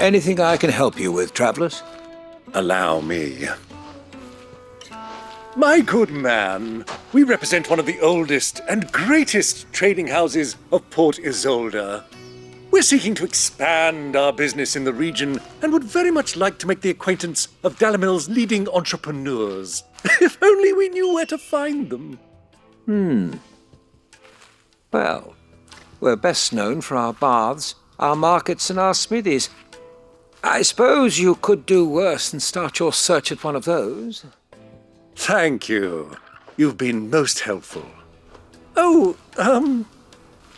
Anything I can help you with, travelers? Allow me. My good man, we represent one of the oldest and greatest trading houses of Port Isolde. We're seeking to expand our business in the region and would very much like to make the acquaintance of Dalamil's leading entrepreneurs. If only we knew where to find them. Well, we're best known for our baths, our markets, and our smithies. I suppose you could do worse than start your search at one of those. Thank you. You've been most helpful. Oh,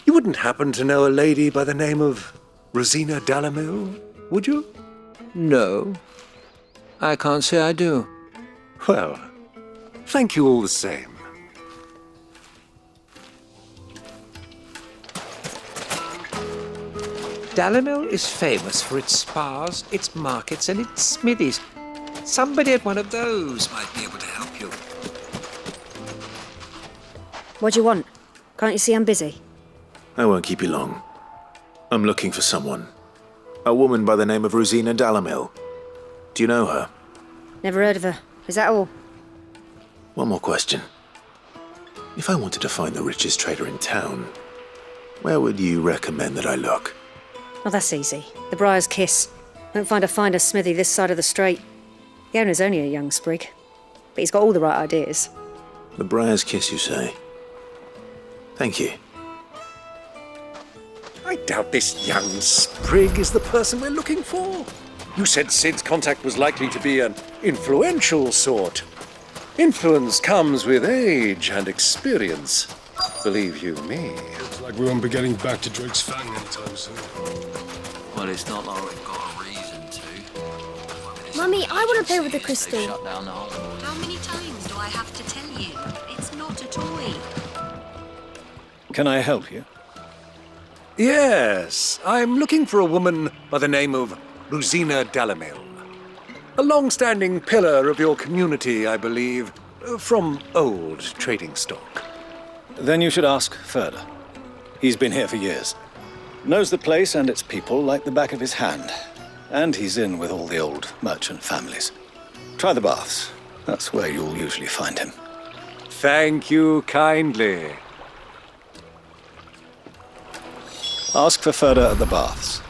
you wouldn't happen to know a lady by the name of Rosina Dalamil, would you? No, I can't say I do. Well, thank you all the same. Dalamil is famous for its spas, its markets, and its smithies. Somebody at one of those might be able to help you. What do you want? Can't you see I'm busy? I won't keep you long. I'm looking for someone. A woman by the name of Rosina Dalamil. Do you know her? Never heard of her. Is that all? One more question. If I wanted to find the richest trader in town, where would you recommend that I look? Oh, that's easy. The Briar's Kiss. Won't find a finer smithy this side of the strait. The owner's only a young sprig, but he's got all the right ideas. The Briar's Kiss, you say? Thank you. I doubt this young sprig is the person we're looking for. You said Sid's contact was likely to be an influential sort. Influence comes with age and experience. Believe you me. Looks like we won't be getting back to Drake's Fang anytime soon. Well, it's not like we've got a reason to. Mummy, I want to play with the crystal. They've shut down the whole... How many times do I have to tell you? It's not a toy. Can I help you? Yes, I'm looking for a woman by the name of Rosina Dalamil. A long-standing pillar of your community, I believe, from old trading stock. Then you should ask Ferda. He's been here for years. Knows the place and its people like the back of his hand. And he's in with all the old merchant families. Try the baths. That's where you'll usually find him. Thank you kindly. Ask for Ferda at the baths.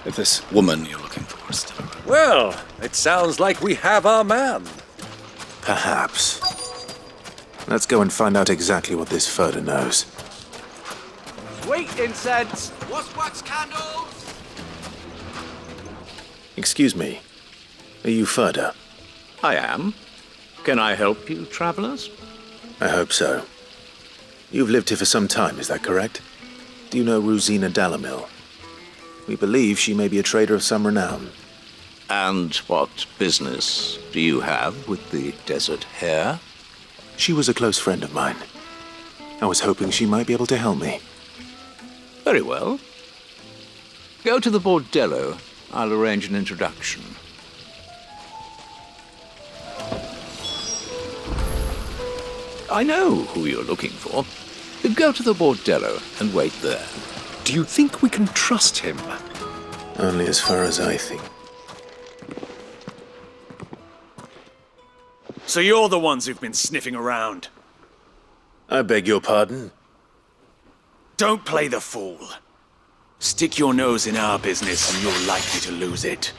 If this woman you're looking for is still around. Well, it sounds like we have our man. Perhaps. Let's go and find out exactly what this Ferda knows. Sweet incense! What's wax candles? Excuse me. Are you Ferda? I am. Can I help you, travelers? I hope so. You've lived here for some time, is that correct? Do you know Rosina Dalamil? We believe she may be a trader of some renown. And what business do you have with the desert hare? She was a close friend of mine. I was hoping she might be able to help me. Very well. Go to the bordello. I'll arrange an introduction. I know who you're looking for. Go to the bordello and wait there. Do you think we can trust him? Only as far as I think. So you're the ones who've been sniffing around. I beg your pardon? Don't play the fool. Stick your nose in our business and you're likely to lose it.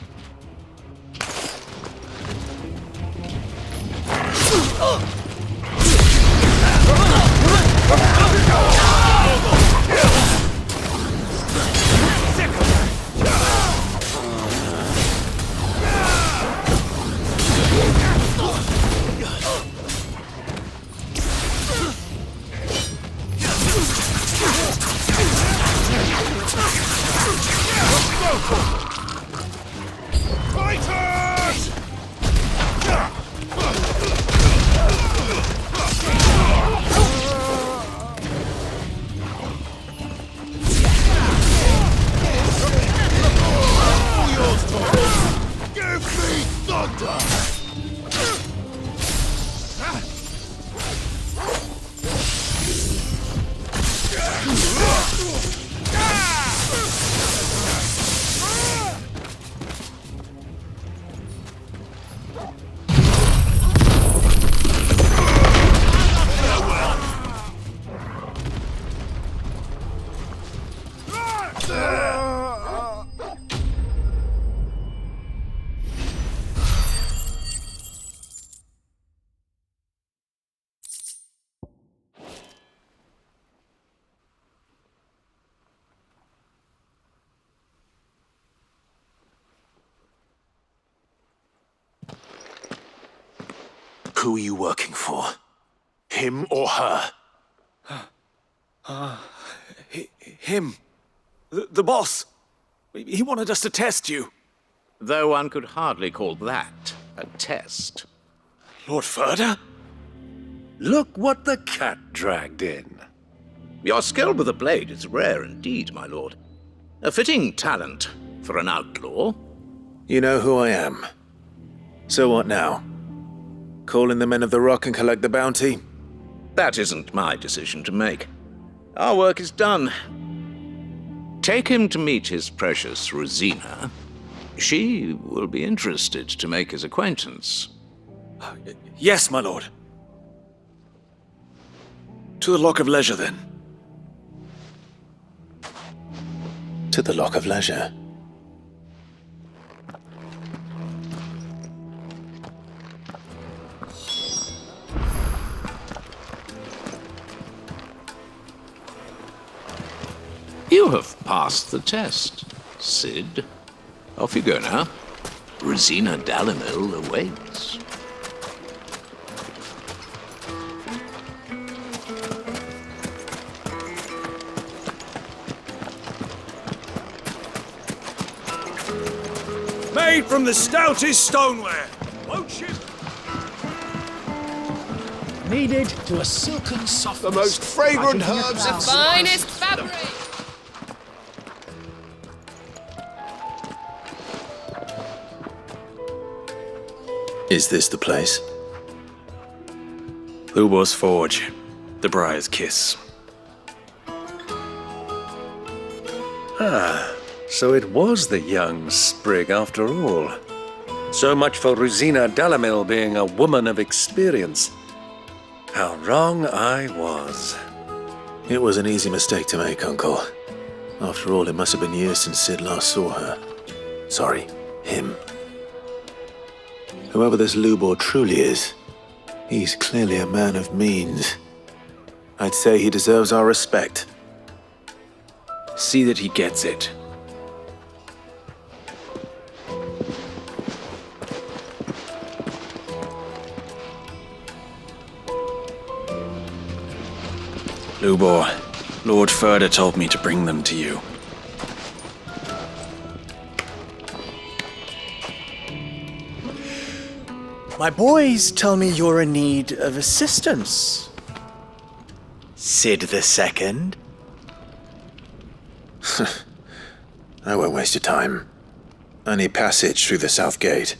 Fighters! Who are you working for? Him or her? Him. The boss. He wanted us to test you. Though one could hardly call that a test. Lord Ferda? Look what the cat dragged in. Your skill with the blade is rare indeed, my lord. A fitting talent for an outlaw. You know who I am. So what now? Call in the Men of the Rock and collect the bounty? That isn't my decision to make. Our work is done. Take him to meet his precious Rosina. She will be interested to make his acquaintance. Yes, my lord. To the Lock of Leisure, then. To the Lock of Leisure. You have passed the test, Sid. Off you go now. Rosina Dalimil awaits. Made from the stoutest stoneware. Won't you? Kneaded to a silken softness. The most fragrant herbs in Finest fabric! Is this the place? Lubor's Forge. The Briar's Kiss. So it was the young sprig after all. So much for Rosina Dalimil being a woman of experience. How wrong I was. It was an easy mistake to make, Uncle. After all, it must have been years since Sid last saw her. Sorry, him. Whoever this Lubor truly is, he's clearly a man of means. I'd say he deserves our respect. See that he gets it. Lubor, Lord Ferda told me to bring them to you. My boys tell me you're in need of assistance. Sid the Second. I won't waste your time. I need passage through the south gate.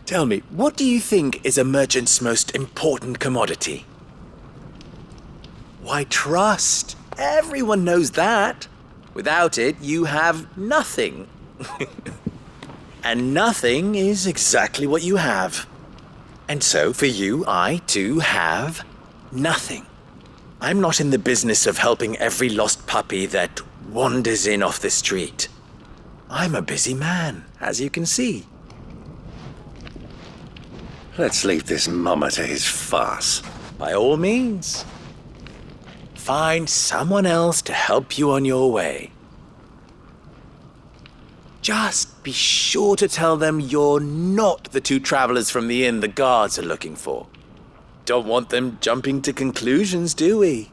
Tell me, what do you think is a merchant's most important commodity? Why, trust. Everyone knows that. Without it, you have nothing. And nothing is exactly what you have. And so, for you, I, too, have nothing. I'm not in the business of helping every lost puppy that wanders in off the street. I'm a busy man, as you can see. Let's leave this mummer to his farce. By all means. Find someone else to help you on your way. Just be sure to tell them you're not the two travelers from the inn the guards are looking for. Don't want them jumping to conclusions, do we?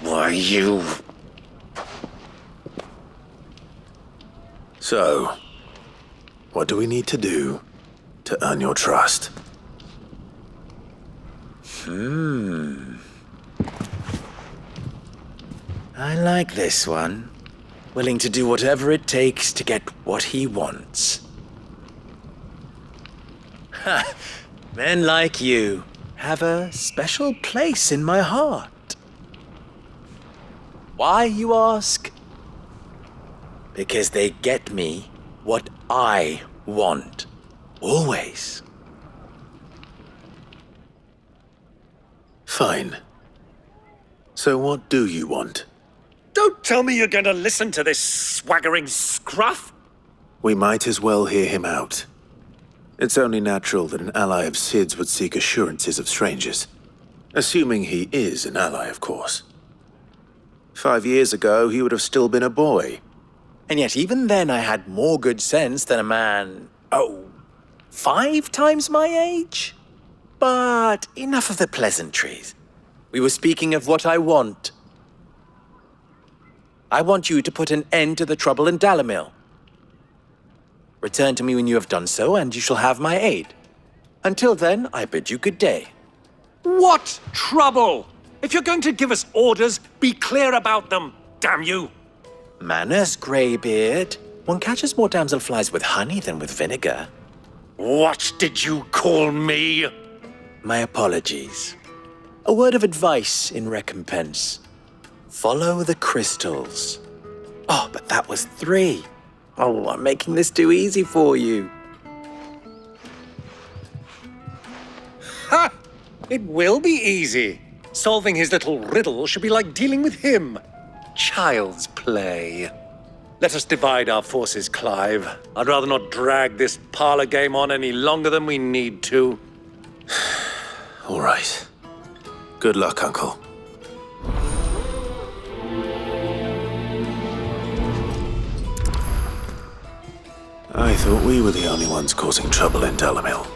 Why, you... So, what do we need to do to earn your trust? I like this one. Willing to do whatever it takes to get what he wants. Ha! Men like you have a special place in my heart. Why, you ask? Because they get me what I want. Always. Fine. So what do you want? Don't tell me you're going to listen to this swaggering scruff! We might as well hear him out. It's only natural that an ally of Sid's would seek assurances of strangers. Assuming he is an ally, of course. 5 years ago, he would have still been a boy, And yet even then I had more good sense than a man, 5 times my age? But enough of the pleasantries. We were speaking of what I want. I want you to put an end to the trouble in Dalamil. Return to me when you have done so, and you shall have my aid. Until then, I bid you good day. What trouble? If you're going to give us orders, be clear about them, damn you! Manners, Greybeard. One catches more damselflies with honey than with vinegar. What did you call me? My apologies. A word of advice in recompense. Follow the crystals. Oh, but that was 3. Oh, I'm making this too easy for you. Ha! It will be easy. Solving his little riddle should be like dealing with him. Child's play. Let us divide our forces, Clive. I'd rather not drag this parlor game on any longer than we need to. All right. Good luck, Uncle. I thought we were the only ones causing trouble in Dalamil.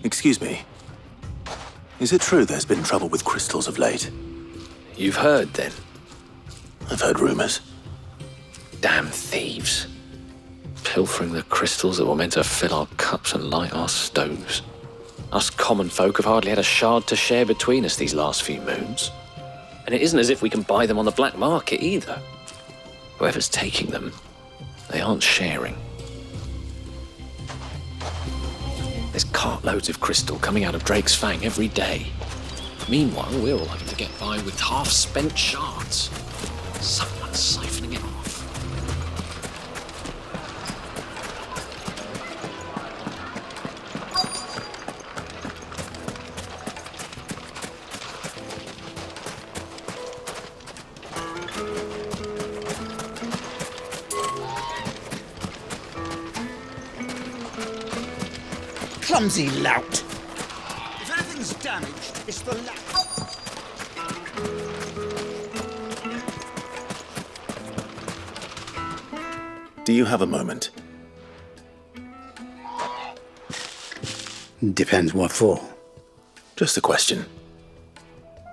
Excuse me. Is it true there's been trouble with crystals of late? You've heard, then? I've heard rumors. Damn thieves. Pilfering the crystals that were meant to fill our cups and light our stoves. Us common folk have hardly had a shard to share between us these last few moons. And it isn't as if we can buy them on the black market either. Whoever's taking them, they aren't sharing. There's cartloads of crystal coming out of Drake's Fang every day. Meanwhile, we're all having to get by with half-spent shards. Someone's siphoning it off. Clumsy lout. If anything's damaged, it's the lout. Do you have a moment? Depends what for. Just a question.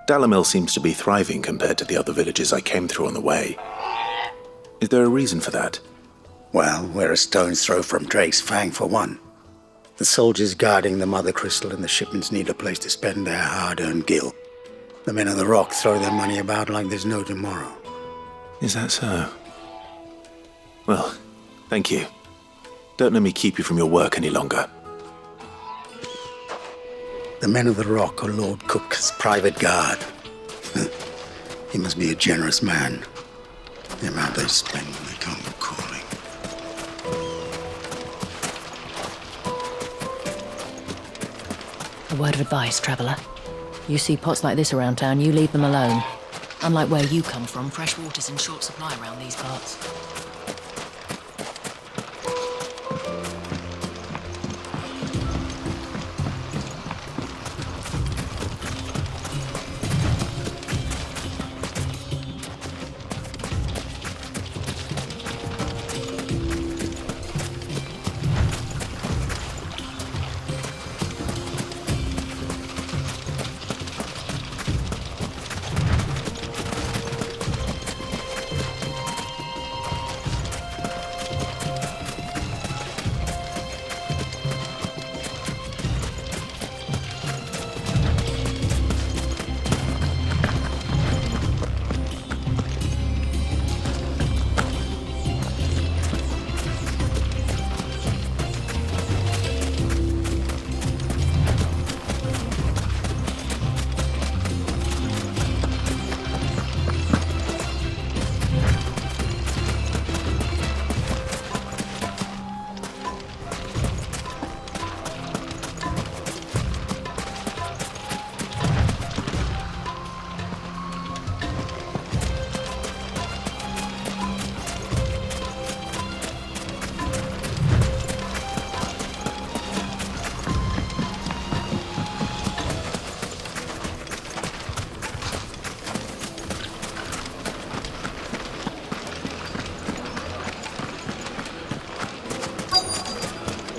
Dalamil seems to be thriving compared to the other villages I came through on the way. Is there a reason for that? Well, we're a stone's throw from Drake's Fang, for one. The soldiers guarding the Mother Crystal and the shipments need a place to spend their hard-earned gil. The men of the Rock throw their money about like there's no tomorrow. Is that so? Well, thank you. Don't let me keep you from your work any longer. The men of the Rock are Lord Cook's private guard. He must be a generous man. The amount they spend when they come calling. A word of advice, traveller. You see pots like this around town, you leave them alone. Unlike where you come from, fresh water's in short supply around these parts.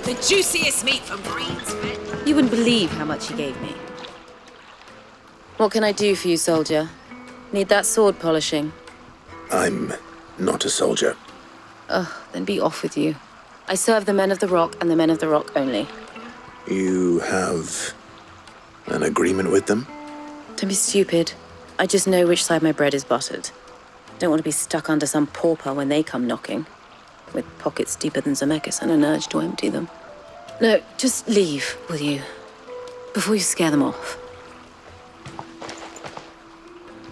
The juiciest meat from Greensford. You wouldn't believe how much he gave me. What can I do for you, soldier? Need that sword polishing? I'm not a soldier. Ugh, then be off with you. I serve the men of the Rock and the men of the Rock only. You have an agreement with them? Don't be stupid. I just know which side my bread is buttered. Don't want to be stuck under some pauper when they come knocking, with pockets deeper than Zemeckis and an urge to empty them. No, just leave, will you? Before you scare them off.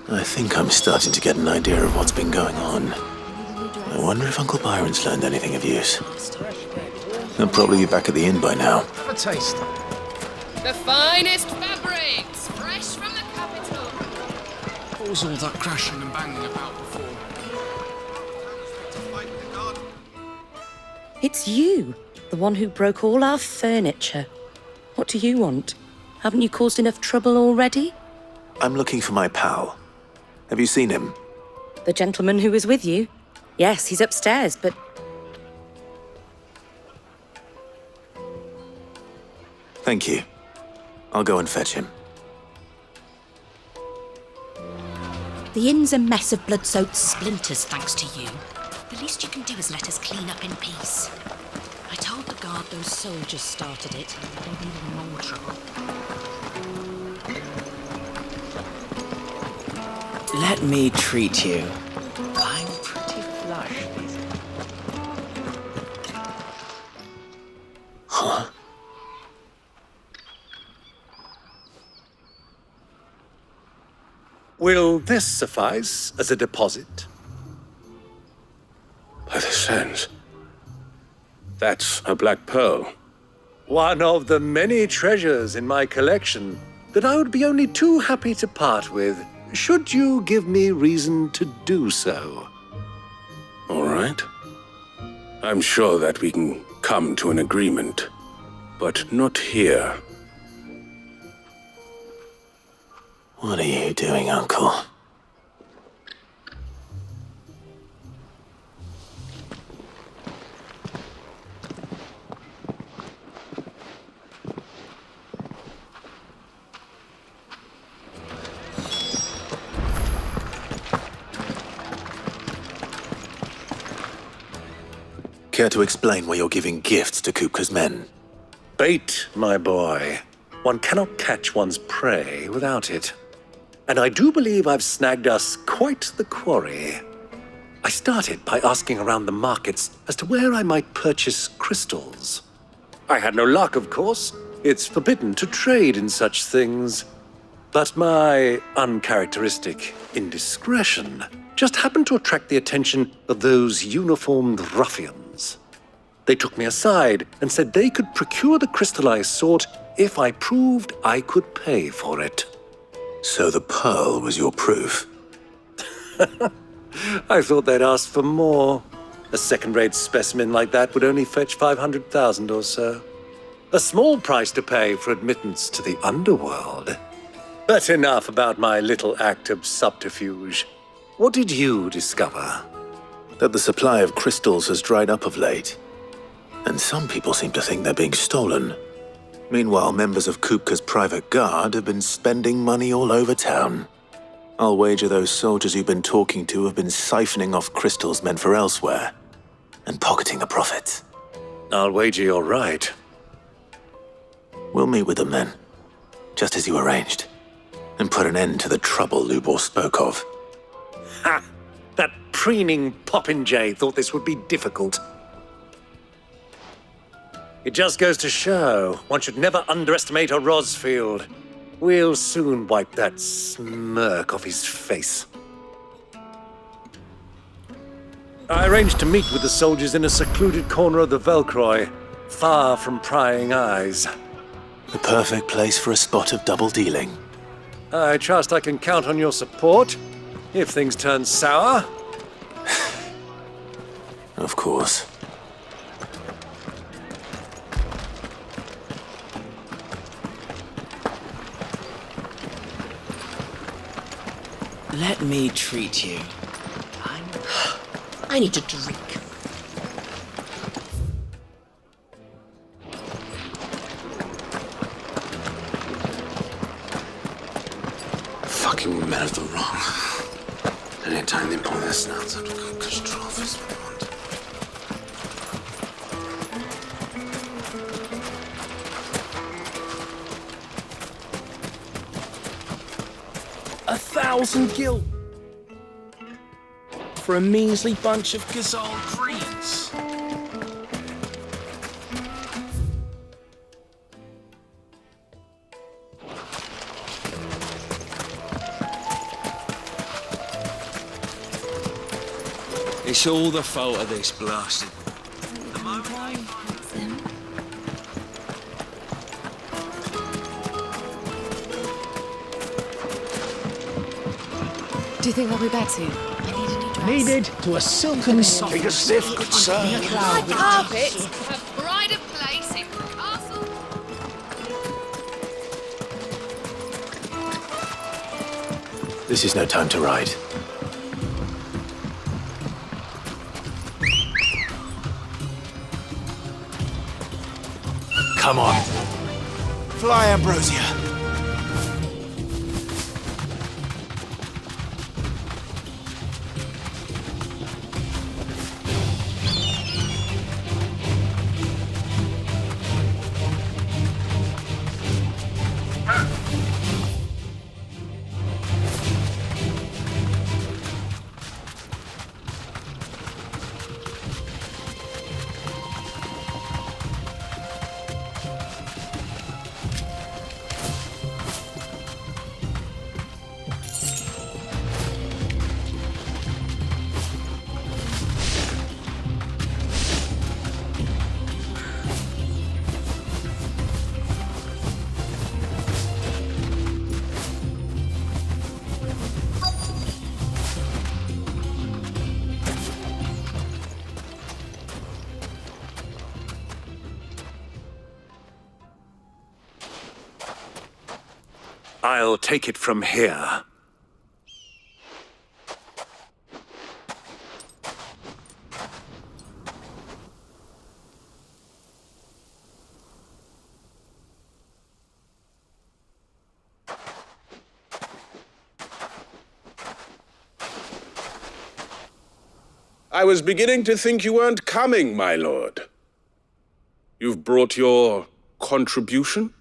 I think I'm starting to get an idea of what's been going on. I wonder if Uncle Byron's learned anything of use. He'll probably be back at the inn by now. Have a taste. The finest fabrics, fresh from the capital. What was all that crashing and banging about before? It's you, the one who broke all our furniture. What do you want? Haven't you caused enough trouble already? I'm looking for my pal. Have you seen him? The gentleman who was with you? Yes, he's upstairs, but... Thank you. I'll go and fetch him. The inn's a mess of blood-soaked splinters, thanks to you. The least you can do is let us clean up in peace. I told the guard those soldiers started it. They'll be in more trouble. Let me treat you. I'm pretty flush. Huh? Will this suffice as a deposit? By the sands. That's a black pearl. One of the many treasures in my collection that I would be only too happy to part with, should you give me reason to do so. All right. I'm sure that we can come to an agreement, but not here. What are you doing, Uncle? Care to explain why you're giving gifts to Kupka's men? Bait, my boy. One cannot catch one's prey without it. And I do believe I've snagged us quite the quarry. I started by asking around the markets as to where I might purchase crystals. I had no luck, of course. It's forbidden to trade in such things. But my uncharacteristic indiscretion just happened to attract the attention of those uniformed ruffians. They took me aside and said they could procure the crystal I sought if I proved I could pay for it. So the pearl was your proof? I thought they'd ask for more. A second-rate specimen like that would only fetch 500,000 or so. A small price to pay for admittance to the underworld. But enough about my little act of subterfuge. What did you discover? That the supply of crystals has dried up of late. And some people seem to think they're being stolen. Meanwhile, members of Kupka's private guard have been spending money all over town. I'll wager those soldiers you've been talking to have been siphoning off crystals meant for elsewhere, and pocketing the profits. I'll wager you're right. We'll meet with them then, just as you arranged, and put an end to the trouble Lubor spoke of. Ha! That preening popinjay thought this would be difficult. It just goes to show one should never underestimate a Rosfield. We'll soon wipe that smirk off his face. I arranged to meet with the soldiers in a secluded corner of the Velcroy, far from prying eyes. The perfect place for a spot of double dealing. I trust I can count on your support, if things turn sour. Of course. Let me treat you. I need a drink. fucking men of the wrong. Anytime they pull their snouts up to Kuka's trophies, we want. $1,000 for a measly bunch of Gazal greens. It's all the fault of this blasted. Do you think they'll be back soon? I need a new dress. Needed to a silken soft. Take a sniff, good sir. My carpets have pride of place in castle. This is no time to ride. Come on. Fly, Ambrosia. I'll take it from here. I was beginning to think you weren't coming, my lord. You've brought your contribution?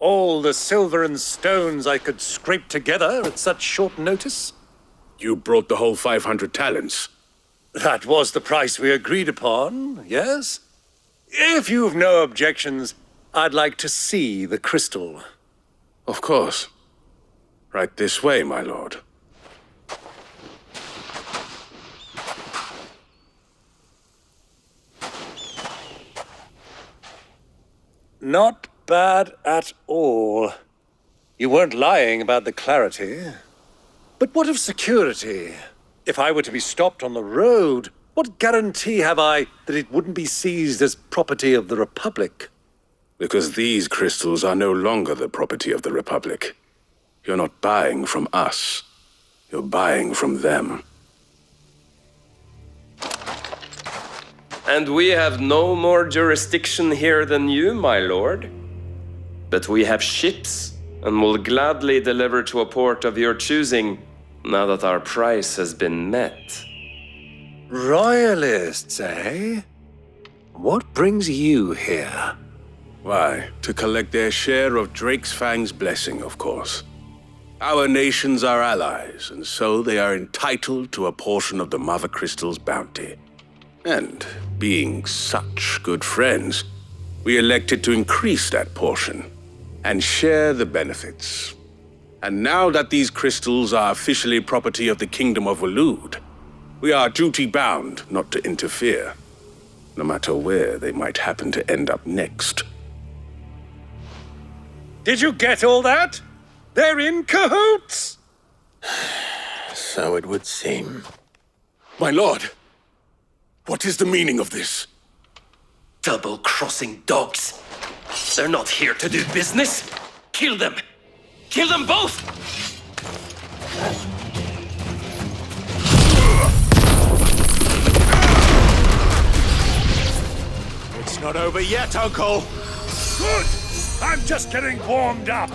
All the silver and stones I could scrape together at such short notice? You brought the whole 500 talents. That was the price we agreed upon, yes? If you've no objections, I'd like to see the crystal. Of course. Right this way, my lord. Not bad at all. You weren't lying about the clarity. But what of security? If I were to be stopped on the road, what guarantee have I that it wouldn't be seized as property of the Republic? Because these crystals are no longer the property of the Republic. You're not buying from us. You're buying from them. And we have no more jurisdiction here than you, my lord. But we have ships, and will gladly deliver to a port of your choosing, now that our price has been met. Royalists, eh? What brings you here? Why, to collect their share of Drake's Fang's blessing, of course. Our nations are allies, and so they are entitled to a portion of the Mother Crystal's bounty. And, being such good friends, we elected to increase that portion and share the benefits. And now that these crystals are officially property of the Kingdom of Waloed, we are duty-bound not to interfere, no matter where they might happen to end up next. Did you get all that? They're in cahoots! So it would seem. My lord, what is the meaning of this? Double-crossing dogs. They're not here to do business. Kill them. Kill them both! It's not over yet, Uncle. Good! I'm just getting warmed up.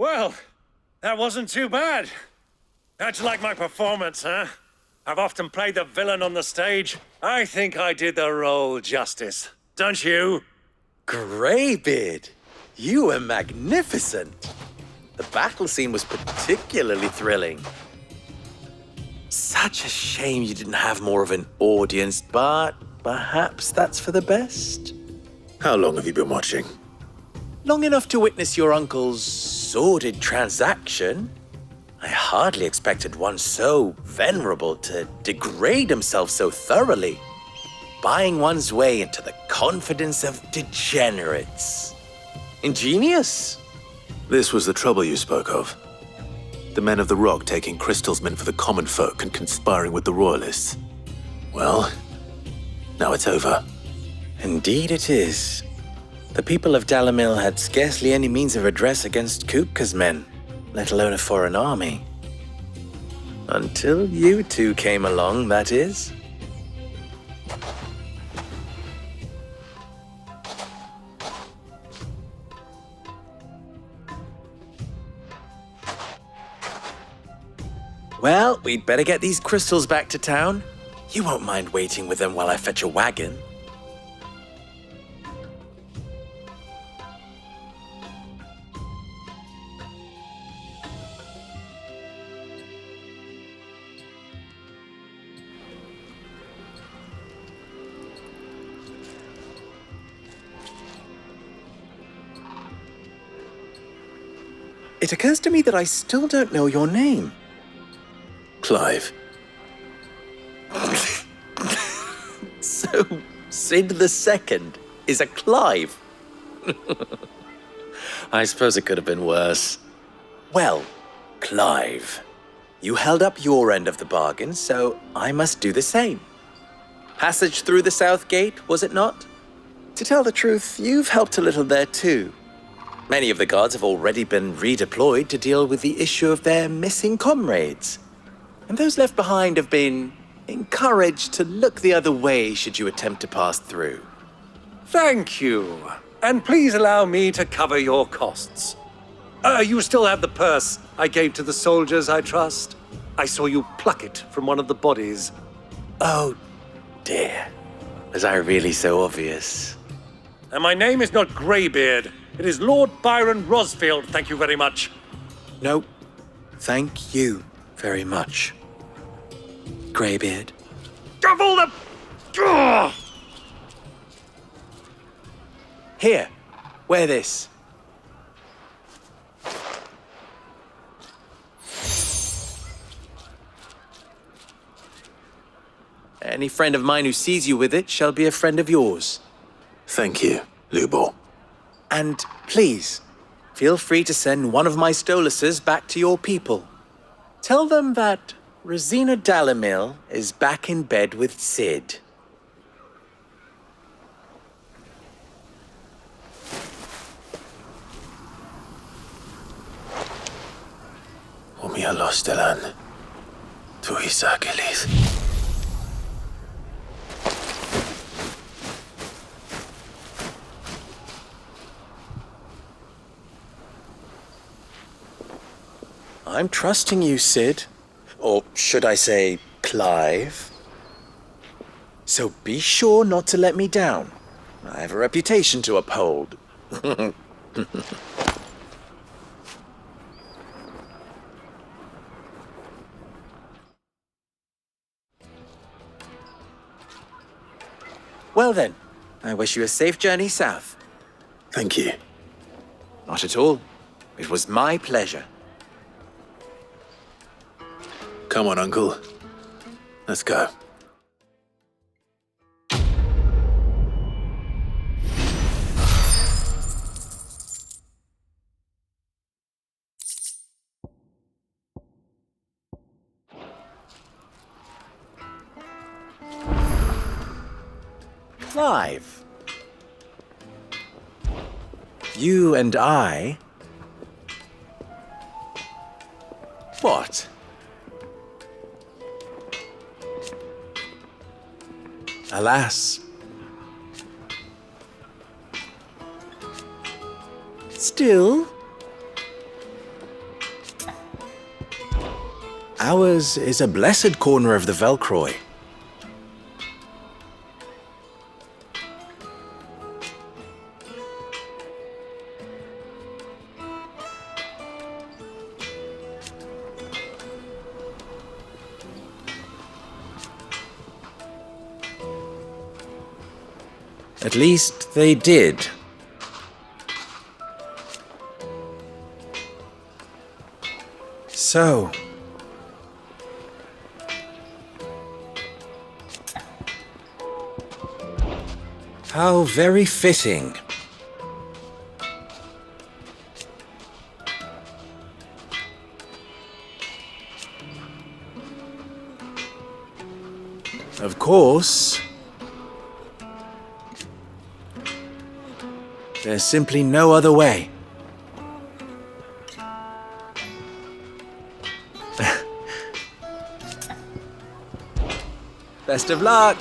Well, that wasn't too bad. How'd you like my performance, huh? I've often played the villain on the stage. I think I did the role justice. Don't you? Greybeard, you were magnificent. The battle scene was particularly thrilling. Such a shame you didn't have more of an audience, but perhaps that's for the best. How long have you been watching? Long enough to witness your uncle's sordid transaction. I hardly expected one so venerable to degrade himself so thoroughly, buying one's way into the confidence of degenerates. Ingenious. This was the trouble you spoke of. The men of the Rock taking crystals meant for the common folk and conspiring with the Royalists. Well, now it's over. Indeed it is. The people of Dalamil had scarcely any means of redress against Kupka's men, let alone a foreign army. Until you two came along, that is. Well, we'd better get these crystals back to town. You won't mind waiting with them while I fetch a wagon. It occurs to me that I still don't know your name. Clive. So, Sid the Second is a Clive? I suppose it could have been worse. Well, Clive, you held up your end of the bargain, so I must do the same. Passage through the South Gate, was it not? To tell the truth, you've helped a little there too. Many of the guards have already been redeployed to deal with the issue of their missing comrades. And those left behind have been encouraged to look the other way should you attempt to pass through. Thank you. And please allow me to cover your costs. You still have the purse I gave to the soldiers, I trust? I saw you pluck it from one of the bodies. Oh, dear. Was I really so obvious? And my name is not Greybeard. It is Lord Byron Rosfield, thank you very much. No, thank you very much, Greybeard. Of all the... Ugh! Here, wear this. Any friend of mine who sees you with it shall be a friend of yours. Thank you, Lubor. And please, feel free to send one of my Stoluses back to your people. Tell them that Rosina Dalamil is back in bed with Sid. Umialos Delan. Tuisa Gelith. I'm trusting you, Sid. Or should I say, Clive? So be sure not to let me down. I have a reputation to uphold. Well then, I wish you a safe journey south. Thank you. Not at all. It was my pleasure. Come on, Uncle. Let's go. Clive. You and I... What? Alas. Still... Ours is a blessed corner of the Velcroy. At least they did. So... how very fitting. Of course... there's simply no other way. Best of luck!